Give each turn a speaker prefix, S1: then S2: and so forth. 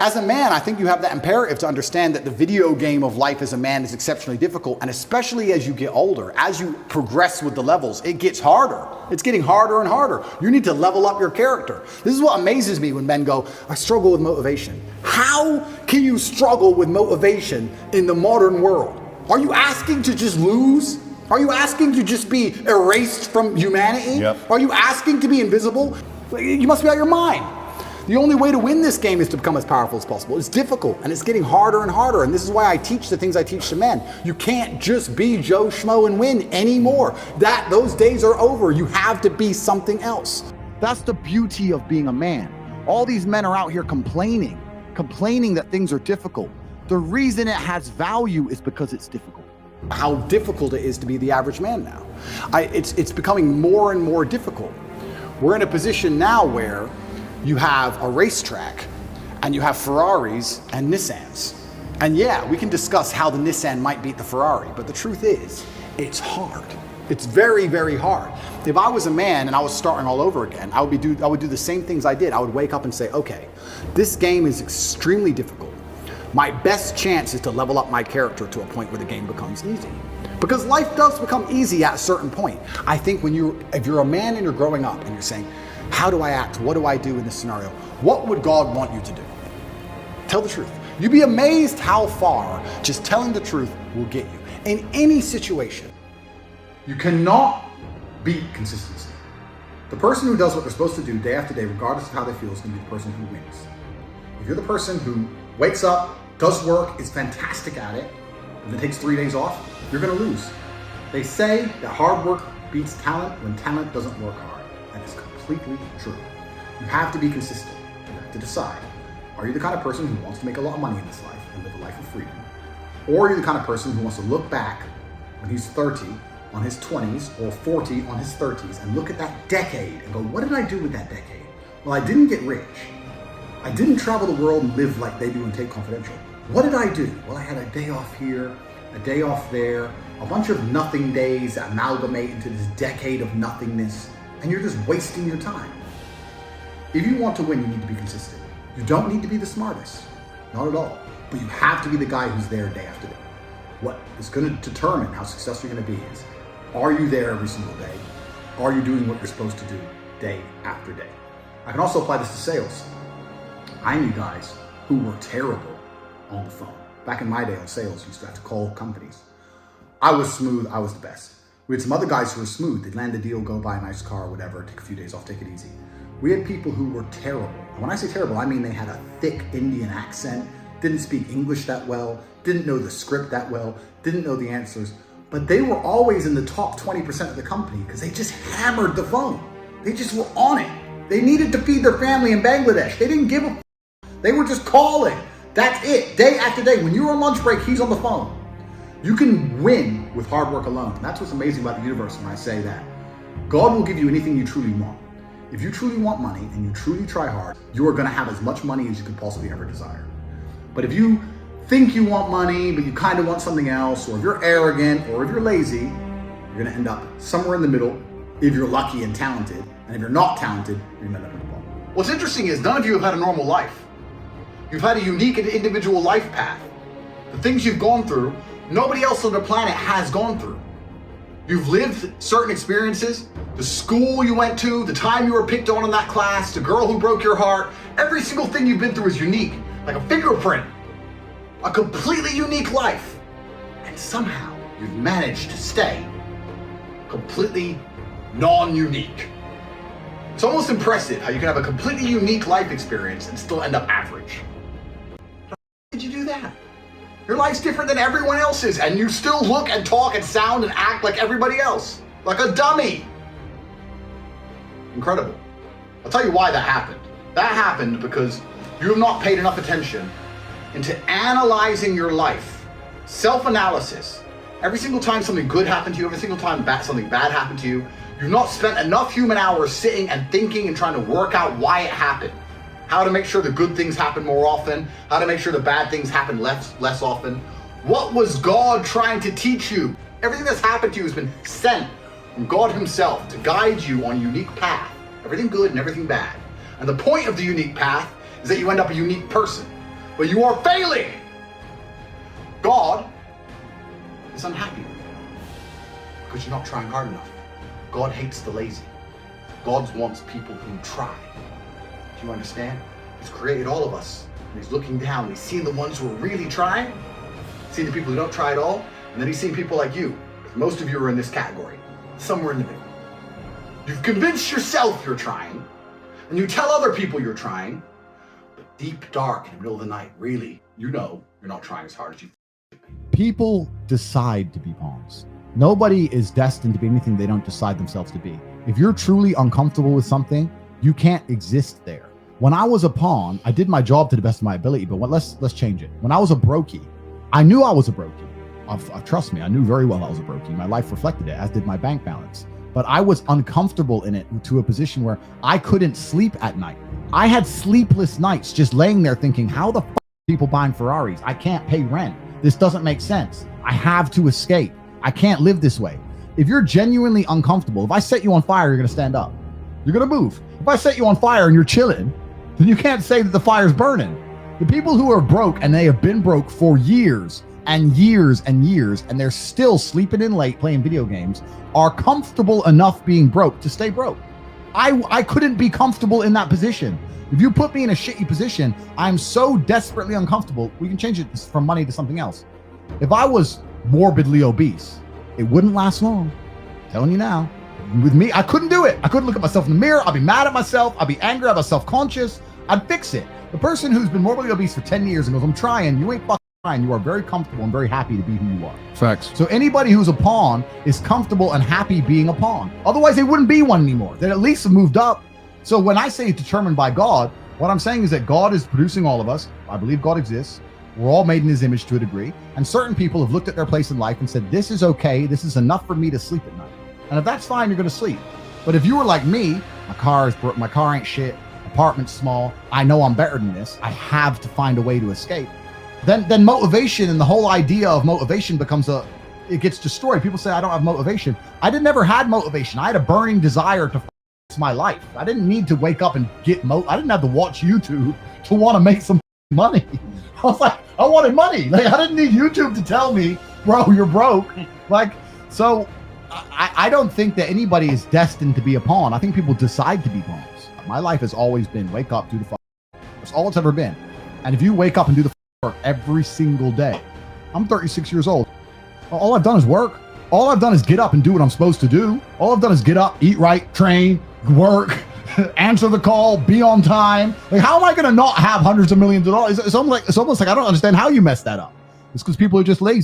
S1: As a man, I think you have that imperative to understand that the video game of life as a man is exceptionally difficult, and especially as you get older, as you progress with the levels, it gets harder. It's getting harder and harder. You need to level up your character. This is what amazes me when men go, I struggle with motivation. How can you struggle with motivation in the modern world? Are you asking to just lose? Are you asking to just be erased from humanity?
S2: Yep.
S1: Are you asking to be invisible? You must be out of your mind. The only way to win this game is to become as powerful as possible. It's difficult, and it's getting harder and harder, and this is why I teach the things I teach to men. You can't just be Joe Schmo and win anymore. Those days are over. You have to be something else. That's the beauty of being a man. All these men are out here complaining that things are difficult. The reason it has value is because it's difficult. How difficult it is to be the average man now. It's becoming more and more difficult. We're in a position now where you have a racetrack and you have Ferraris and Nissans. And yeah, we can discuss how the Nissan might beat the Ferrari, but the truth is, it's hard. It's very, very hard. If I was a man and I was starting all over again, I would do the same things I did. I would wake up and say, okay, this game is extremely difficult. My best chance is to level up my character to a point where the game becomes easy. Because life does become easy at a certain point. I think if you're a man and you're growing up and you're saying, how do I act? What do I do in this scenario? What would God want you to do? Tell the truth. You'd be amazed how far just telling the truth will get you. In any situation, you cannot beat consistency. The person who does what they're supposed to do day after day, regardless of how they feel, is going to be the person who wins. If you're the person who wakes up, does work, is fantastic at it, and then takes 3 days off, you're going to lose. They say that hard work beats talent when talent doesn't work hard. That is completely true. You have to be consistent. You have to decide. Are you the kind of person who wants to make a lot of money in this life and live a life of freedom? Or are you the kind of person who wants to look back when he's 30 on his 20s or 40 on his 30s and look at that decade and go, what did I do with that decade? Well, I didn't get rich. I didn't travel the world and live like they do in Tate Confidential. What did I do? Well, I had a day off here, a day off there, a bunch of nothing days that amalgamate into this decade of nothingness, and you're just wasting your time. If you want to win, you need to be consistent. You don't need to be the smartest, not at all, but you have to be the guy who's there day after day. What is going to determine how successful you're going to be is, are you there every single day? Are you doing what you're supposed to do day after day? I can also apply this to sales. I knew guys who were terrible on the phone. Back in my day on sales, you used to have to call companies. I was smooth, I was the best. We had some other guys who were smooth. They'd land a deal, go buy a nice car, whatever, take a few days off, take it easy. We had people who were terrible. And when I say terrible, I mean they had a thick Indian accent, didn't speak English that well, didn't know the script that well, didn't know the answers, but they were always in the top 20% of the company because they just hammered the phone. They just were on it. They needed to feed their family in Bangladesh. They didn't give a f. They were just calling. That's it, day after day. When you're on lunch break, he's on the phone. You can win with hard work alone. That's what's amazing about the universe when I say that. God will give you anything you truly want. If you truly want money and you truly try hard, you are gonna have as much money as you could possibly ever desire. But if you think you want money, but you kind of want something else, or if you're arrogant, or if you're lazy, you're gonna end up somewhere in the middle if you're lucky and talented. And if you're not talented, you're gonna end up at the bottom. What's interesting is none of you have had a normal life. You've had a unique and individual life path. The things you've gone through, nobody else on the planet has gone through. You've lived certain experiences, the school you went to, the time you were picked on in that class, the girl who broke your heart. Every single thing you've been through is unique, like a fingerprint, a completely unique life. And somehow you've managed to stay completely non-unique. It's almost impressive how you can have a completely unique life experience and still end up average. How did you do that? Your life's different than everyone else's, and you still look and talk and sound and act like everybody else, like a dummy. Incredible. I'll tell you why that happened. That happened because you have not paid enough attention into analyzing your life. Self-analysis. Every single time something good happened to you, every single time something bad happened to you, you've not spent enough human hours sitting and thinking and trying to work out why it happened. How to make sure the good things happen more often, how to make sure the bad things happen less often. What was God trying to teach you? Everything that's happened to you has been sent from God himself to guide you on a unique path. Everything good and everything bad. And the point of the unique path is that you end up a unique person. but you are failing. God is unhappy because you're not trying hard enough. God hates the lazy. God wants people who try. Do you understand? He's created all of us, and he's looking down, and he's seeing the ones who are really trying, seeing the people who don't try at all, and then he's seeing people like you. Most of you are in this category, somewhere in the middle. You've convinced yourself you're trying, and you tell other people you're trying, but deep, dark, in the middle of the night, really, you know you're not trying as hard as you should be.
S2: People decide to be pawns. Nobody is destined to be anything they don't decide themselves to be. If you're truly uncomfortable with something, you can't exist there. When I was a pawn, I did my job to the best of my ability, but let's change it. When I was a brokey, I knew I was a brokey. Trust me, I knew very well I was a brokey. My life reflected it, as did my bank balance. But I was uncomfortable in it to a position where I couldn't sleep at night. I had sleepless nights just laying there thinking, how the fuck are people buying Ferraris? I can't pay rent. This doesn't make sense. I have to escape. I can't live this way. If you're genuinely uncomfortable, if I set you on fire, you're going to stand up. You're going to move. If I set you on fire and you're chilling, then you can't say that the fire's burning. The people who are broke, and they have been broke for years and years and years, and they're still sleeping in late playing video games, are comfortable enough being broke to stay broke. I couldn't be comfortable in that position. If you put me in a shitty position, I'm so desperately uncomfortable. We can change it from money to something else. If I was morbidly obese, it wouldn't last long. I'm telling you now. With me, I couldn't do it. I couldn't look at myself in the mirror. I'd be mad at myself. I'd be angry. I'd be self-conscious. I'd fix it. The person who's been morbidly obese for 10 years and goes, I'm trying, you ain't fucking trying. You are very comfortable and very happy to be who you are.
S3: Facts.
S2: So anybody who's a pawn is comfortable and happy being a pawn. Otherwise, they wouldn't be one anymore. They'd at least have moved up. So when I say it's determined by God, what I'm saying is that God is producing all of us. I believe God exists. We're all made in his image to a degree. And certain people have looked at their place in life and said, this is okay. This is enough for me to sleep at night. And if that's fine, you're going to sleep. But if you were like me, my car ain't shit, apartment's small, I know I'm better than this, I have to find a way to escape, then motivation and the whole idea of motivation becomes it gets destroyed. People say, I don't have motivation. I never had motivation. I had a burning desire to my life. I didn't need to wake up and get I didn't have to watch YouTube to want to make some money. I was like, I wanted money. Like, I didn't need YouTube to tell me, bro, you're broke. Like, so I don't think that anybody is destined to be a pawn. I think people decide to be pawns. My life has always been wake up, do the fuck. That's all it's ever been. And if you wake up and do the work every single day, I'm 36 years old. All I've done is work. All I've done is get up and do what I'm supposed to do. All I've done is get up, eat right, train, work, answer the call, be on time. Like, how am I going to not have hundreds of millions of dollars? It's almost like I don't understand how you messed that up. It's because people are just lazy.